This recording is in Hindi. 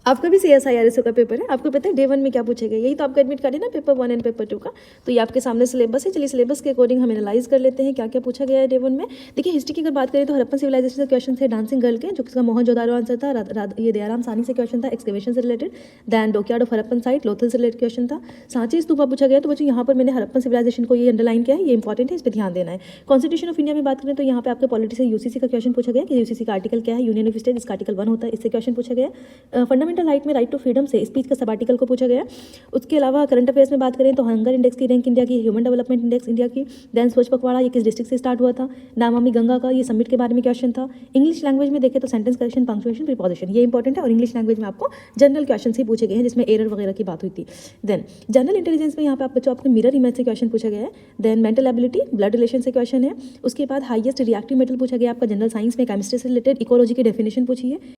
आपका भी CSIRSO का पेपर है, आपको पता है डे 1 में क्या पूछा गया? यही तो आपका एडमिट कार्ड है ना, पेपर 1 एंड पेपर 2 का। तो ये आपके सामने सिलेबस है। चलिए सिलेबस के अकॉर्डिंग हम एनालाइज कर लेते हैं क्या क्या पूछा गया है डे 1 में। देखिए हिस्ट्री की अगर बात करें तो हड़प्पन सिविलाइजेशन से क्वेश्चन थे, डांसिंग गर्ल के, जो किसका मोहनजोदारो आंसर था। ये दयाराम सानी से क्वेश्चन था एक्सकेवेशन से related. Then dockyard of Harappan site, Lothal से रिलेटेड क्वेश्चन था। सांची स्तूपा पूछा गया। तो बच्चों यहाँ पर मैंने हड़प्पन सिविलाइजेशन को ये अंडरलाइन किया है, ये इंपॉर्टेंट है, इस पर ध्यान देना है। कॉन्स्टिट्यूशन ऑफ इंडिया में बात करें तो यहाँ पे आपके पॉलिटी से UCC का क्वेश्चन पूछा गया कि UCC का आर्टिकल क्या है, यूनियन ऑफ स्टेट, इसका आर्टिकल 1 होता है, इससे क्वेश्चन पूछा गया। फंडामेंटल राइट में राइट टू फ्रीडम से स्पीच का सब आर्टिकल को पूछा गया। उसके अलावा करंट अफेयर्स में बात करें तो हंगर इंडेक्स की रैंक इंडिया की, ह्यूमन डेवलपमेंट इंडेक्स इंडिया की। दैन स्वच्छ पखवाड़ा ये किस डिस्ट्रिक्ट से स्टार्ट हुआ था। नमामि गंगा का ये समिट के बारे में क्वेश्चन था। इंग्लिश लैंग्वेज में देखें तो सेंटेंस करेक्शन, पंक्चुएशन, प्रीपोजिशन ये इंपॉर्टेंट है। और इंग्लिश लैंग्वेज में आपको जनरल क्वेश्चन ही पूछे गए हैं जिसमें एरर वगैरह की बात हुई थी। देन जनरल इंटेलिजेंस में यहाँ पे आप बच्चों आपको मिरर इमेज से क्वेश्चन पूछा गया है। Then mental ability, blood relation से क्वेश्चन है। उसके बाद हाईएस्ट रिएक्टिव मेटल पूछा गया आपका जनरल साइंस में, केमिस्ट्री से रिलेटेड। इकोलॉजी की डेफिनेशन पूछी है।